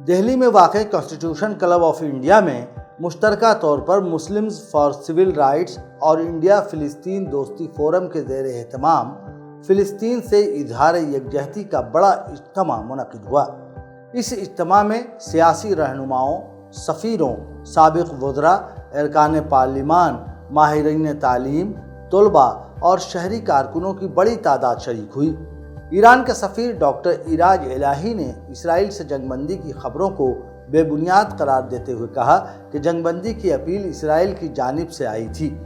دہلی میں واقع constitution club of India میں مشترکہ طور پر مسلمز فار سول رائٹس اور انڈیا فلسطین دوستی فورم کے زیر اہتمام فلسطین سے اظہار یکجہتی کا بڑا اجتماع منعقد ہوا۔ اس اجتماع میں سیاسی رہنماؤں، سفیروں، سابق وزراء، ارکان پارلیمان، ماہرین تعلیم، طلباء اور شہری کارکنوں کی بڑی تعداد شریک ہوئی۔ ایران کے سفیر ڈاکٹر ایراج الہی نے اسرائیل سے جنگ بندی کی خبروں کو بے بنیاد قرار دیتے ہوئے کہا کہ جنگ بندی کی اپیل اسرائیل کی جانب سے آئی تھی۔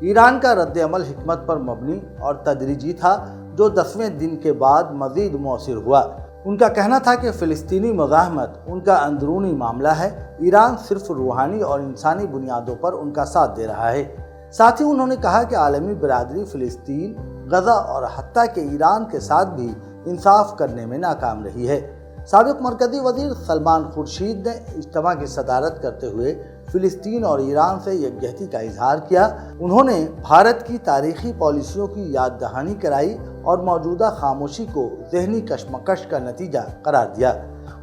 ایران کا رد عمل حکمت پر مبنی اور تدریجی تھا، جو 10ویں دن کے بعد مزید مؤثر ہوا۔ ان کا کہنا تھا کہ فلسطینی مزاحمت ان کا اندرونی معاملہ ہے، ایران صرف روحانی اور انسانی بنیادوں پر ان کا ساتھ دے رہا ہے۔ ساتھ ہی انہوں نے کہا کہ عالمی برادری فلسطین، غزہ اور حتیٰ کہ ایران کے ساتھ بھی انصاف کرنے میں ناکام رہی ہے۔ سابق مرکزی وزیر سلمان خورشید نے اجتماع کی صدارت کرتے ہوئے فلسطین اور ایران سے یکجہتی کا اظہار کیا۔ انہوں نے بھارت کی تاریخی پالیسیوں کی یاد دہانی کرائی اور موجودہ خاموشی کو ذہنی کشمکش کا نتیجہ قرار دیا۔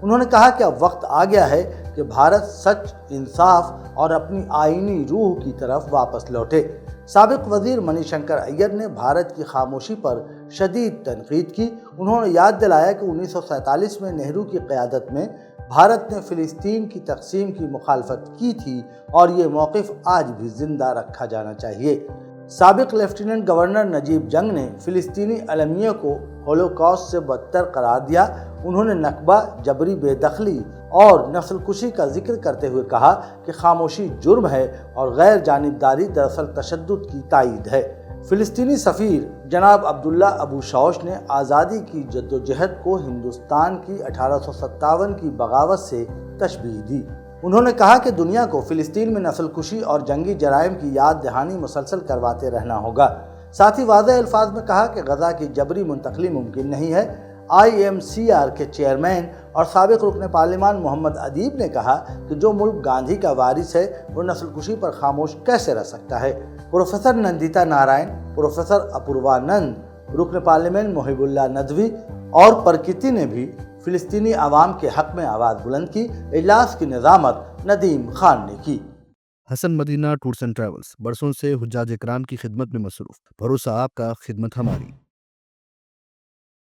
انہوں نے کہا کہ اب وقت آ گیا ہے کہ بھارت سچ، انصاف اور اپنی آئینی روح کی طرف واپس لوٹے۔ سابق وزیر منی شنکر ایّر نے بھارت کی خاموشی پر شدید تنقید کی۔ انہوں نے یاد دلایا کہ 1947 میں نہرو کی قیادت میں بھارت نے فلسطین کی تقسیم کی مخالفت کی تھی اور یہ موقف آج بھی زندہ رکھا جانا چاہیے۔ سابق لیفٹیننٹ گورنر نجیب جنگ نے فلسطینی المیہ کو ہولوکاسٹ سے بدتر قرار دیا۔ انہوں نے نکبہ، جبری بے دخلی اور نسل کشی کا ذکر کرتے ہوئے کہا کہ خاموشی جرم ہے اور غیر جانبداری دراصل تشدد کی تائید ہے۔ فلسطینی سفیر جناب عبداللہ ابو شوش نے آزادی کی جدوجہد کو ہندوستان کی 1857 کی بغاوت سے تشبیہ دی۔ انہوں نے کہا کہ دنیا کو فلسطین میں نسل کشی اور جنگی جرائم کی یاد دہانی مسلسل کرواتے رہنا ہوگا۔ ساتھ ہی واضح الفاظ میں کہا کہ غزہ کی جبری منتقلی ممکن نہیں ہے۔ IMCR کے چیئرمین اور سابق رکن پارلیمان محمد ادیب نے کہا کہ جو ملک گاندھی کا وارث ہے وہ نسل کشی پر خاموش کیسے رہ سکتا ہے۔ پروفیسر نندیتا نارائن، پروفیسر اپوروانند، رکن پارلیمنٹ محب اللہ ندوی اور پرکتی نے بھی فلسطینی عوام کے حق میں آواز بلند کی۔ اجلاس کی نظامت ندیم خان نے کی۔ حسن مدینہ ٹورز اینڈ ٹریولز برسوں سے حجاج اکرام کی خدمت میں مصروف۔ بھروسہ آپ کا، خدمت ہماری۔